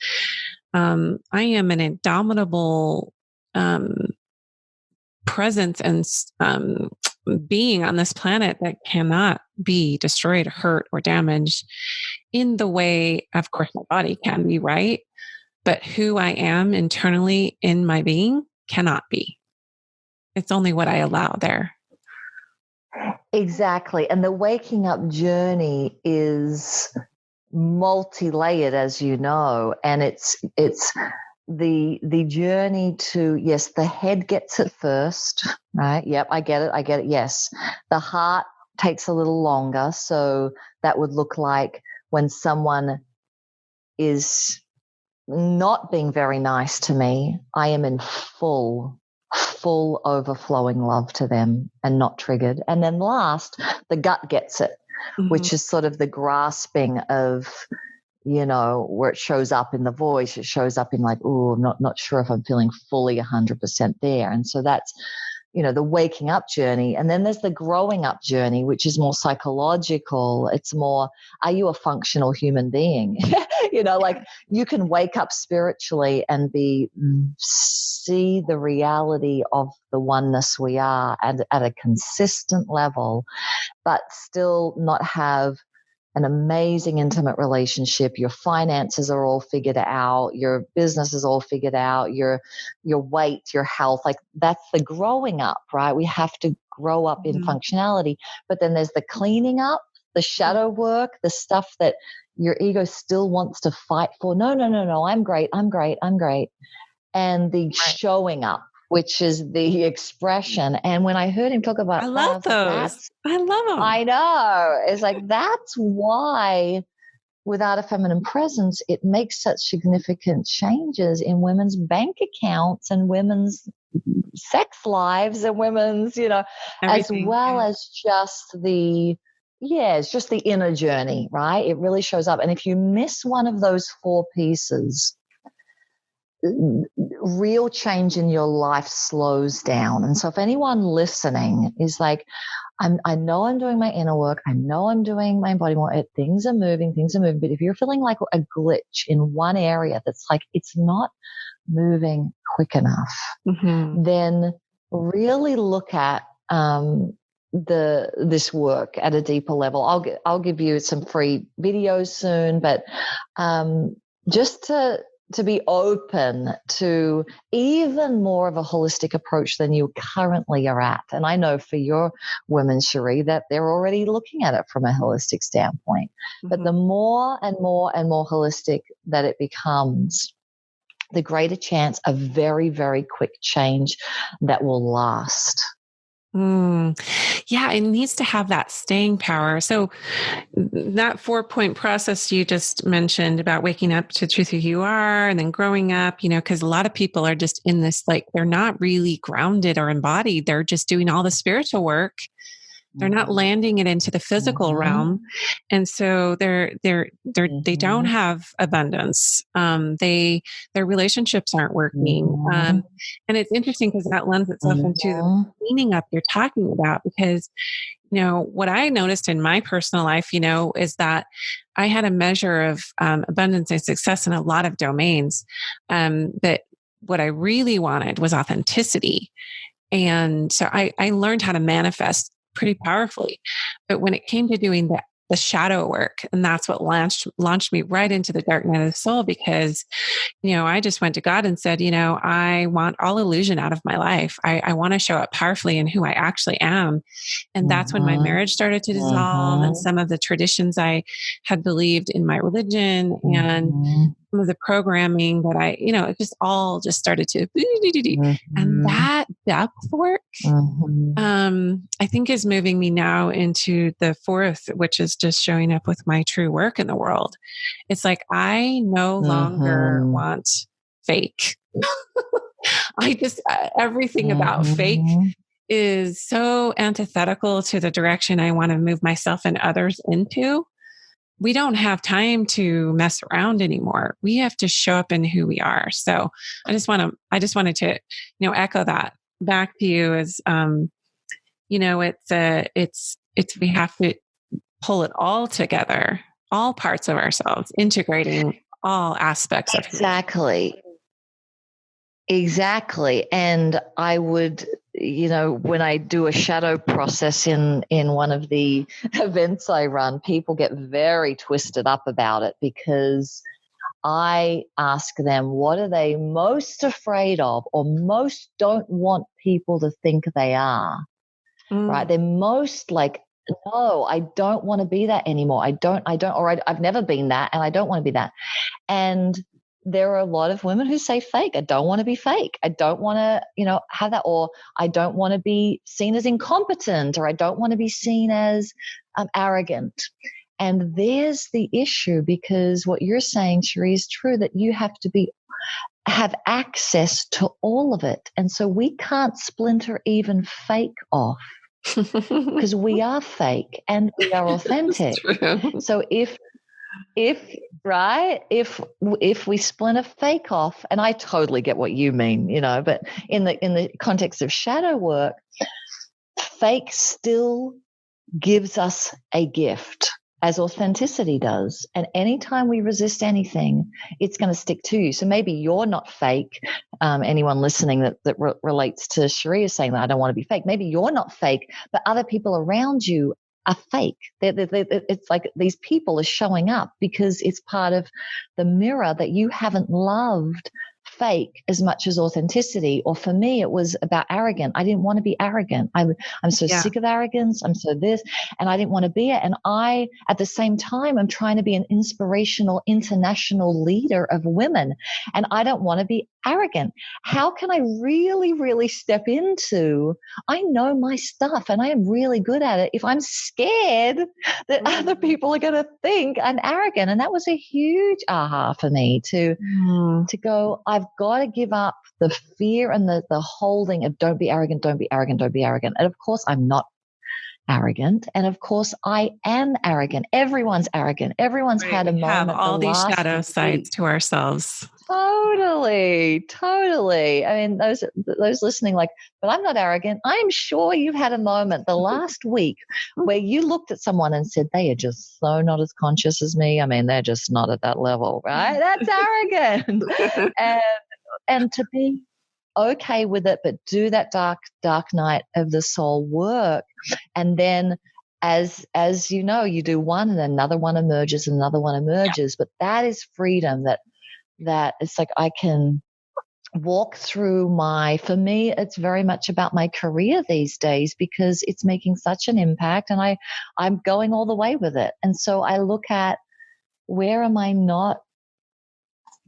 I am an indomitable presence and being on this planet that cannot be destroyed, hurt, or damaged in the way, of course, my body can be, right? But who I am internally in my being cannot be. It's only what I allow there. Exactly. And the waking up journey is multi-layered, as you know, and it's the journey to, yes, the head gets it first, right? Yep, I get it. Yes. The heart takes a little longer. So that would look like when someone is not being very nice to me, I am in full overflowing love to them and not triggered. And then last, the gut gets it, which is sort of the grasping of, where it shows up in the voice. It shows up in like, oh, I'm not sure if I'm feeling fully 100% there. And so that's, the waking up journey. And then there's the growing up journey, which is more psychological. It's more, are you a functional human being? Like you can wake up spiritually and see the reality of the oneness we are and at a consistent level, but still not have an amazing intimate relationship. Your finances are all figured out. Your business is all figured out. Your weight, your health, like that's the growing up, right? We have to grow up in functionality. But then there's the cleaning up, the shadow work, the stuff that your ego still wants to fight for. No, I'm great. And the showing up, which is the expression. And when I heard him talk about I love those. I love them. I know. It's like, that's why without a feminine presence, it makes such significant changes in women's bank accounts and women's sex lives and women's, as well as just it's just the inner journey, right? It really shows up. And if you miss one of those 4 pieces, real change in your life slows down. And so if anyone listening is like, I know I'm doing my inner work, I know I'm doing my embodiment, things are moving, but if you're feeling like a glitch in one area that's like it's not moving quick enough, then really look at this work at a deeper level. I'll give you some free videos soon, but just to be open to even more of a holistic approach than you currently are at. And I know for your women, Cherie, that they're already looking at it from a holistic standpoint. But the more and more and more holistic that it becomes, the greater chance of very, very quick change that will last. Yeah, it needs to have that staying power. So that 4-point process you just mentioned about waking up to the truth of who you are and then growing up, because a lot of people are just in this, like, they're not really grounded or embodied. They're just doing all the spiritual work. They're not landing it into the physical realm. And so they don't have abundance. Their relationships aren't working. And it's interesting because that lends itself into the cleaning up you're talking about, because, what I noticed in my personal life, is that I had a measure of abundance and success in a lot of domains. But what I really wanted was authenticity. And so I learned how to manifest pretty powerfully. But when it came to doing the shadow work, and that's what launched me right into the dark night of the soul, because, I just went to God and said, I want all illusion out of my life. I want to show up powerfully in who I actually am. And that's when my marriage started to dissolve, and some of the traditions I had believed in my religion and some of the programming that it just all just started to, and that depth work, I think is moving me now into the 4th, which is just showing up with my true work in the world. It's like, I no longer want fake. I just, everything about fake is so antithetical to the direction I want to move myself and others into. We don't have time to mess around anymore. We have to show up in who we are. So I just wanted to, echo that back to you as, it's, we have to pull it all together, all parts of ourselves, integrating all aspects of Exactly. And I would, when I do a shadow process in one of the events I run, people get very twisted up about it, because I ask them, what are they most afraid of or most don't want people to think they are, right? They're most like, no, I don't want to be that anymore. I've never been that, and I don't want to be that. And there are a lot of women who say fake. I don't want to be fake. I don't want to, have that, or I don't want to be seen as incompetent, or I don't want to be seen as arrogant. And there's the issue, because what you're saying, Cherie, is true, that you have to have access to all of it. And so we can't splinter even fake off, because we are fake and we are authentic. So if we splinter fake off, and I totally get what you mean, but in the context of shadow work, fake still gives us a gift, as authenticity does. And anytime we resist anything, it's going to stick to you. So maybe you're not fake. Anyone listening that relates to Cherie is saying that I don't want to be fake. Maybe you're not fake, but other people around you are fake. It's like these people are showing up because it's part of the mirror that you haven't loved fake as much as authenticity. Or for me, it was about arrogant. I didn't want to be arrogant. I'm so sick of arrogance. I'm so this, and I didn't want to be it. And I, at the same time, I'm trying to be an inspirational international leader of women, and I don't want to be arrogant. How can I really, really step into, I know my stuff and I am really good at it, if I'm scared that other people are going to think I'm arrogant? And that was a huge aha for me to go, I've got to give up the fear and the holding of don't be arrogant, don't be arrogant, don't be arrogant. And of course, I'm not arrogant. And of course, I am arrogant. Everyone's arrogant. Everyone's had a moment. We have all these shadow sides to ourselves. Totally. I mean, those listening, like, but I'm not arrogant. I'm sure you've had a moment the last week where you looked at someone and said, they are just so not as conscious as me. I mean, they're just not at that level, right? That's arrogant. And to be okay with it, but do that dark night of the soul work. And then as you know, you do one and another one emerges, but that is freedom, that it's like I can walk through for me, it's very much about my career these days, because it's making such an impact and I'm going all the way with it. And so I look at where am I not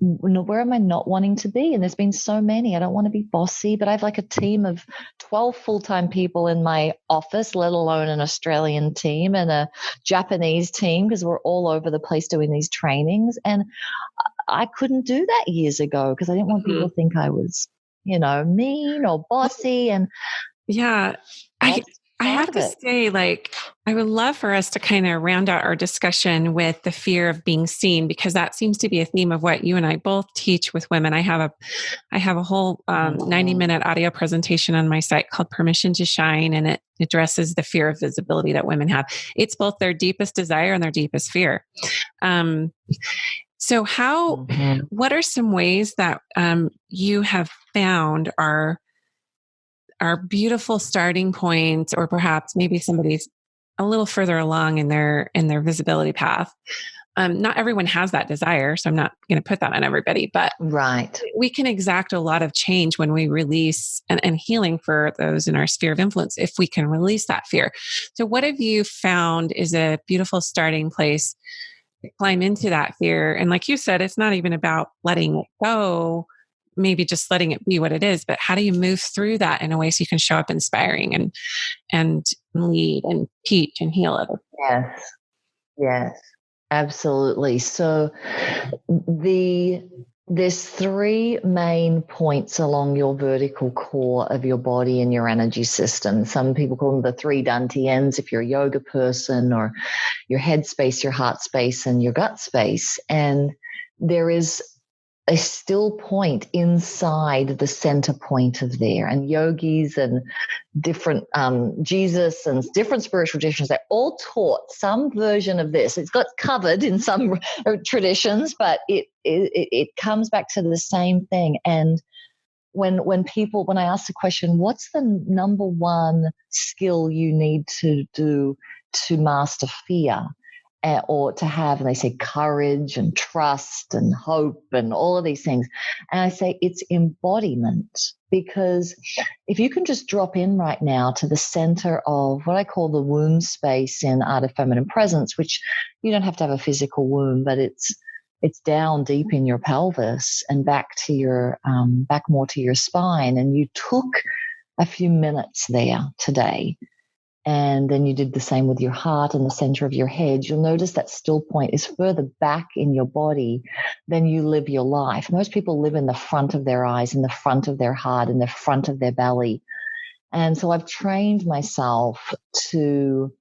wanting to be? And there's been so many. I don't want to be bossy, but I have like a team of 12 full-time people in my office, let alone an Australian team and a Japanese team, because we're all over the place doing these trainings. And I couldn't do that years ago because I didn't want people to think I was, mean or bossy. And I have to say, like, I would love for us to kind of round out our discussion with the fear of being seen, because that seems to be a theme of what you and I both teach with women. I have a whole 90-minute audio presentation on my site called Permission to Shine, and it addresses the fear of visibility that women have. It's both their deepest desire and their deepest fear. So what are some ways that you have found are beautiful starting points, or perhaps maybe somebody's a little further along in their visibility path? Not everyone has that desire, so I'm not going to put that on everybody, but we can exact a lot of change when we release and healing for those in our sphere of influence, if we can release that fear. So what have you found is a beautiful starting place to climb into that fear? And like you said, it's not even about letting it go, maybe just letting it be what it is, but how do you move through that in a way so you can show up inspiring and lead and teach and heal others? Yes, absolutely. So there's three main points along your vertical core of your body and your energy system. Some people call them the three dantians if you're a yoga person, or your head space, your heart space, and your gut space. And there is a still point inside the center point of there. And yogis and different Jesus and different spiritual traditions, they're all taught some version of this. It's got covered in some traditions, but it comes back to the same thing. And when I ask the question, what's the number one skill you need to do to master fear? Or to have, and they say courage and trust and hope and all of these things. And I say it's embodiment, because if you can just drop in right now to the center of what I call the womb space in Art of Feminine Presence, which you don't have to have a physical womb, but it's down deep in your pelvis and back to your back more to your spine. And you took a few minutes there today and then you did the same with your heart and the center of your head, you'll notice that still point is further back in your body than you live your life. Most people live in the front of their eyes, in the front of their heart, in the front of their belly. And so I've trained myself to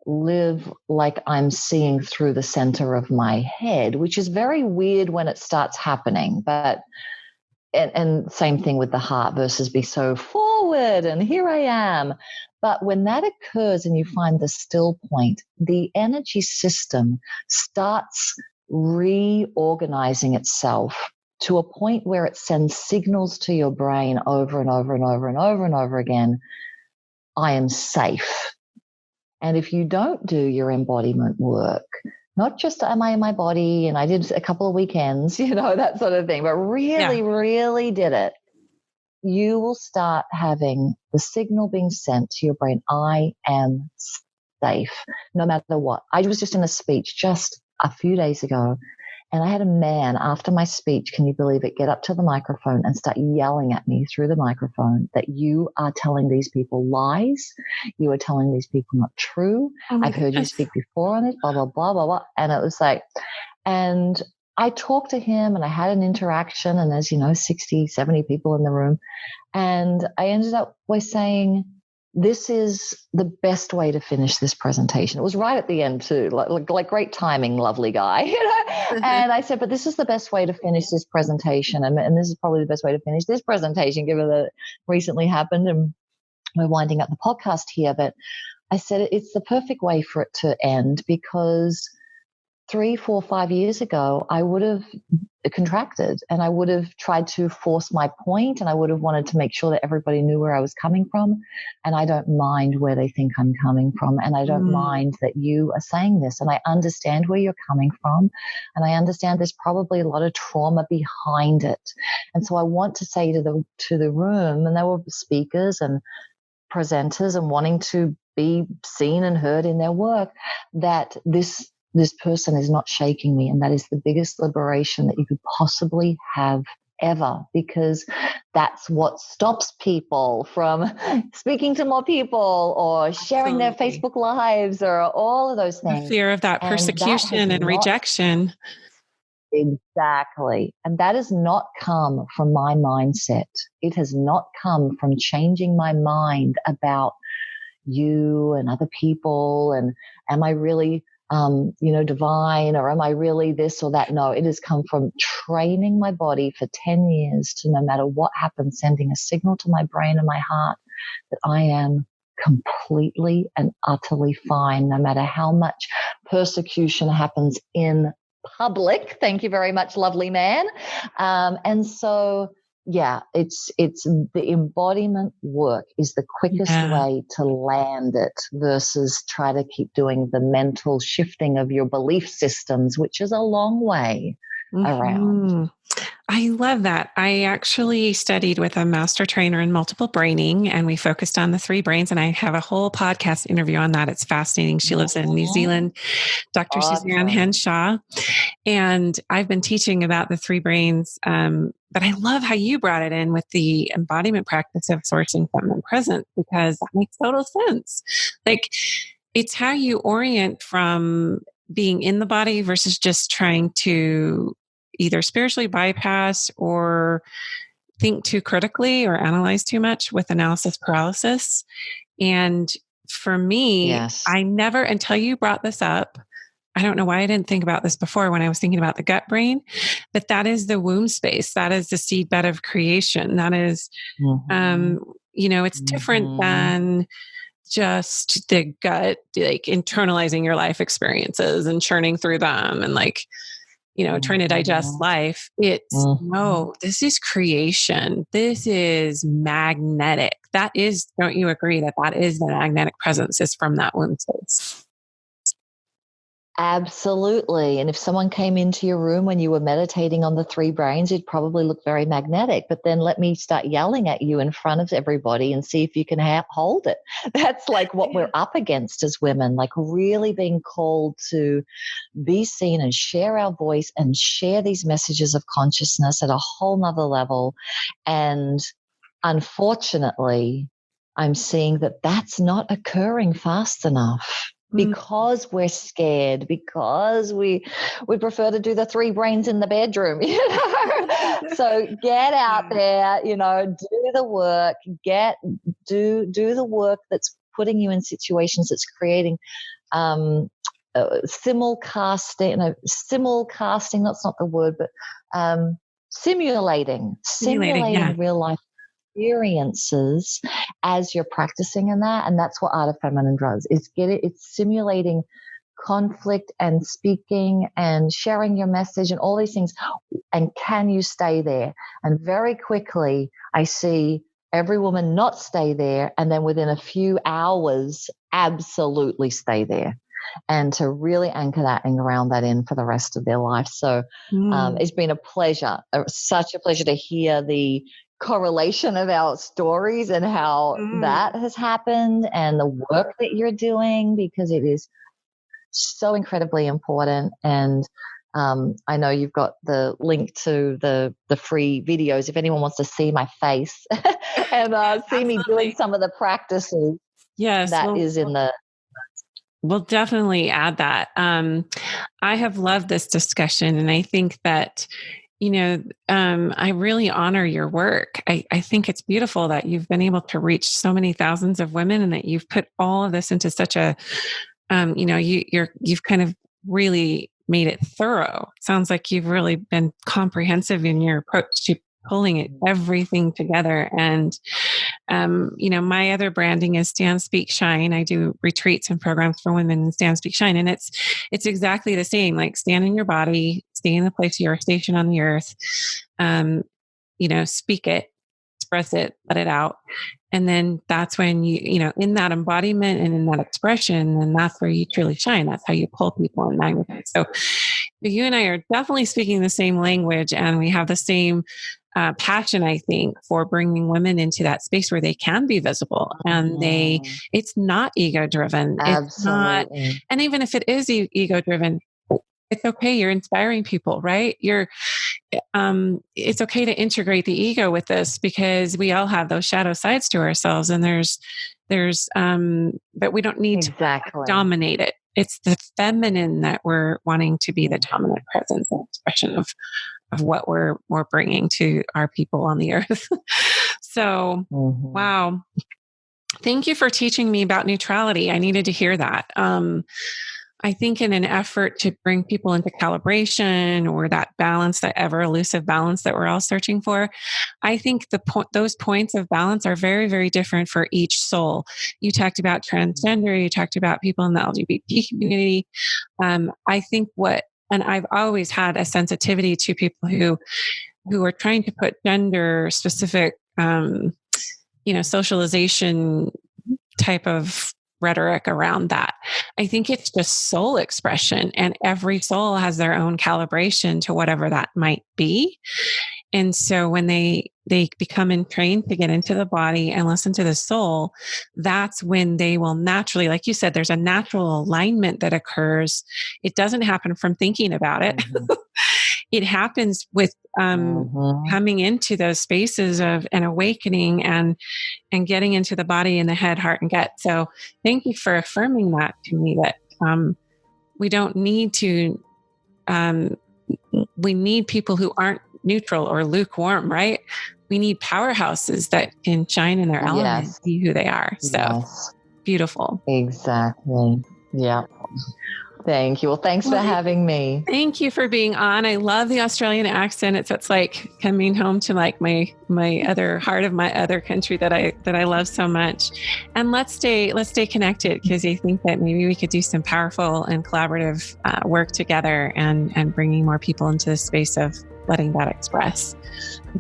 live like I'm seeing through the center of my head, which is very weird when it starts happening. But and same thing with the heart versus be so forward and here I am. But when that occurs and you find the still point, the energy system starts reorganizing itself to a point where it sends signals to your brain over and over and over and over and over again. I am safe. And if you don't do your embodiment work, not just am I in my body and I did a couple of weekends, that sort of thing, but really, really did it, you will start having the signal being sent to your brain, I am safe, no matter what. I was just in a speech just a few days ago, and I had a man after my speech, can you believe it, get up to the microphone and start yelling at me through the microphone that you are telling these people lies. You are telling these people not true. I've heard you speak before on it, blah, blah, blah, blah, blah. And it was like, and I talked to him and I had an interaction, and there's, 60, 70 people in the room. And I ended up by saying, this is the best way to finish this presentation. It was right at the end too, like great timing, lovely guy. And I said, but this is the best way to finish this presentation. And this is probably the best way to finish this presentation, given that it recently happened and we're winding up the podcast here. But I said, it's the perfect way for it to end, because 3, 4, 5 years ago, I would have contracted and I would have tried to force my point, and I would have wanted to make sure that everybody knew where I was coming from. And I don't mind where they think I'm coming from. And I don't mind that you are saying this. And I understand where you're coming from. And I understand there's probably a lot of trauma behind it. And so I want to say to the room, and there were speakers and presenters and wanting to be seen and heard in their work, that this person is not shaking me. And that is the biggest liberation that you could possibly have ever, because that's what stops people from speaking to more people or sharing their Facebook lives or all of those things. The fear of that persecution and rejection. Exactly. And that has not come from my mindset. It has not come from changing my mind about you and other people. And am I really divine, or am I really this or that? No, it has come from training my body for 10 years to, no matter what happens, sending a signal to my brain and my heart that I am completely and utterly fine, no matter how much persecution happens in public. Thank you very much, lovely man. And so, yeah, it's the embodiment work is the quickest way to land it, versus try to keep doing the mental shifting of your belief systems, which is a long way around. I love that. I actually studied with a master trainer in multiple braining, and we focused on the 3 brains. And I have a whole podcast interview on that. It's fascinating. She lives in New Zealand, Dr. Suzanne Henshaw. And I've been teaching about the 3 brains. But I love how you brought it in with the embodiment practice of sourcing feminine presence, because that makes total sense. Like, it's how you orient from being in the body versus just trying to either spiritually bypass or think too critically or analyze too much with analysis paralysis. And for me, I never, until you brought this up, I don't know why I didn't think about this before when I was thinking about the gut brain, but that is the womb space. That is the seedbed of creation. That is, it's different than just the gut, like internalizing your life experiences and churning through them and trying to digest life. It's no, this is creation. This is magnetic. That is, don't you agree that is the magnetic presence is from that womb space? Absolutely. And if someone came into your room when you were meditating on the 3 brains, it'd probably look very magnetic. But then let me start yelling at you in front of everybody and see if you can hold it. That's like what we're up against as women, like really being called to be seen and share our voice and share these messages of consciousness at a whole nother level. And unfortunately, I'm seeing that that's not occurring fast enough. Because we're scared, because we prefer to do the 3 brains in the bedroom, So get out there, do the work, do the work that's putting you in situations that's creating simulcasting, that's not the word, but simulating yeah. real life experiences as you're practicing in that. And that's what Art of Feminine does. It's simulating conflict and speaking and sharing your message and all these things. And can you stay there? And very quickly I see every woman not stay there, and then within a few hours absolutely stay there, and to really anchor that and ground that in for the rest of their life. So it's been a pleasure, such a pleasure to hear the correlation of our stories and how that has happened, and the work that you're doing, because it is so incredibly important. And I know you've got the link to the free videos if anyone wants to see my face and see me doing some of the practices. Yes, that is in the. We'll definitely add that. I have loved this discussion, and I think that I really honor your work. I think it's beautiful that you've been able to reach so many thousands of women, and that you've put all of this into such a, you've kind of really made it thorough. Sounds like you've really been comprehensive in your approach to pulling everything together. And, my other branding is Stand, Speak, Shine. I do retreats and programs for women in Stand, Speak, Shine. And it's exactly the same, like stand in your body, stay in the place of your station on the earth, speak it, express it, let it out. And then that's when in that embodiment and in that expression, and that's where you truly shine. That's how you pull people and magnify. So you and I are definitely speaking the same language, and we have the same passion, I think, for bringing women into that space where they can be visible, and it's not ego driven. It's not, and even if it is ego driven, it's okay. You're inspiring people, right? It's okay to integrate the ego with this, because we all have those shadow sides to ourselves, and but we don't need to dominate it. It's the feminine that we're wanting to be the dominant presence and expression of what we're bringing to our people on the earth. So, wow. Thank you for teaching me about neutrality. I needed to hear that. I think in an effort to bring people into calibration, or that balance, that ever elusive balance that we're all searching for, I think those points of balance are very, very different for each soul. You talked about transgender, you talked about people in the LGBT community. I think and I've always had a sensitivity to people who are trying to put gender specific, socialization type of rhetoric around that. I think it's just soul expression, and every soul has their own calibration to whatever that might be. And so when they become entrained to get into the body and listen to the soul, that's when they will naturally, like you said, there's a natural alignment that occurs. It doesn't happen from thinking about it. It happens with coming into those spaces of an awakening and getting into the body and the head, heart, and gut. So thank you for affirming that to me, that we don't need to, we need people who aren't neutral or lukewarm, right? We need powerhouses that can shine in their element, be who they are. So beautiful. Exactly. Yeah. Thank you. Well, thanks for having me. Thank you for being on. I love the Australian accent. It's like coming home to like my other heart of my other country that I love so much. And let's stay connected, because I think that maybe we could do some powerful and collaborative work together, and bringing more people into the space of letting that express.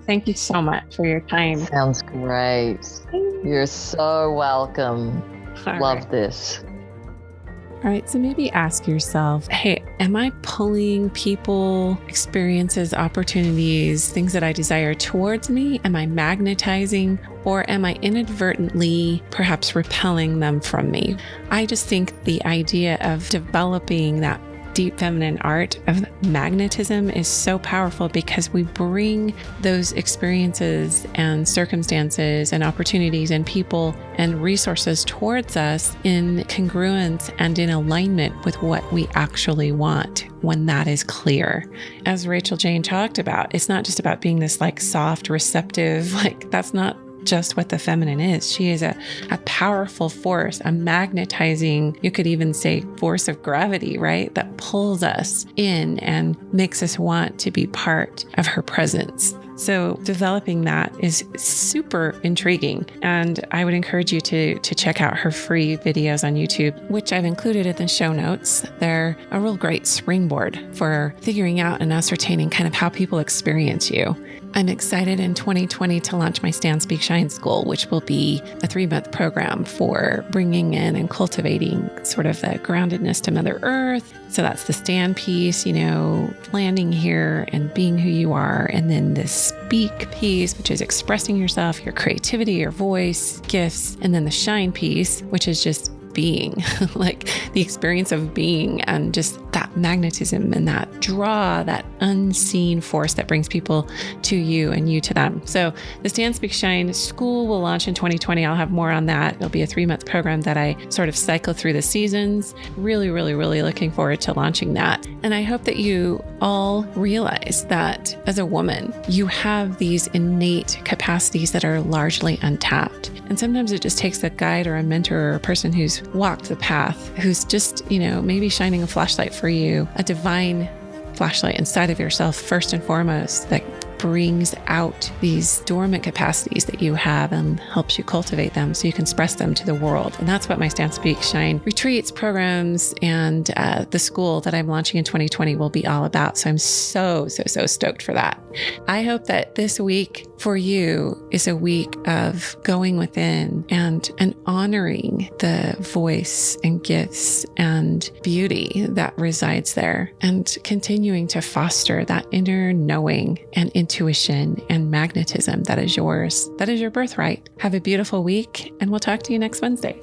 Thank you so much for your time. Sounds great. You're so welcome. Love this. All right, so maybe ask yourself, hey, am I pulling people, experiences, opportunities, things that I desire towards me? Am I magnetizing, or am I inadvertently perhaps repelling them from me? I just think the idea of developing that deep feminine art of magnetism is so powerful because we bring those experiences and circumstances and opportunities and people and resources towards us in congruence and in alignment with what we actually want when that is clear. As Rachael Jayne talked about, it's not just about being this like soft, receptive, like that's not just what the feminine is. She is a powerful force, a magnetizing, you could even say force of gravity, right? That pulls us in and makes us want to be part of her presence. So developing that is super intriguing. And I would encourage you to check out her free videos on YouTube, which I've included in the show notes. They're a real great springboard for figuring out and ascertaining kind of how people experience you. I'm excited in 2020 to launch my Stand, Speak, Shine School, which will be a 3-month program for bringing in and cultivating sort of the groundedness to Mother Earth. So that's the stand piece, landing here and being who you are. And then the speak piece, which is expressing yourself, your creativity, your voice, gifts. And then the shine piece, which is just being, like the experience of being and just that magnetism and that draw, that unseen force that brings people to you and you to them. So the Stand, Speak, Shine School will launch in 2020. I'll have more on that. It'll be a 3-month program that I sort of cycle through the seasons. Really, really, really looking forward to launching that. And I hope that you all realize that as a woman, you have these innate capacities that are largely untapped. And sometimes it just takes a guide or a mentor or a person who's walked the path, who's just, maybe shining a flashlight for you, a divine flashlight inside of yourself, first and foremost, that brings out these dormant capacities that you have and helps you cultivate them so you can express them to the world. And that's what my Stand, Speak, Shine retreats, programs, and the school that I'm launching in 2020 will be all about. So I'm so stoked for that. I hope that this week for you is a week of going within and honoring the voice and gifts and beauty that resides there and continuing to foster that inner knowing and intuition and magnetism that is yours. That is your birthright. Have a beautiful week, and we'll talk to you next Wednesday.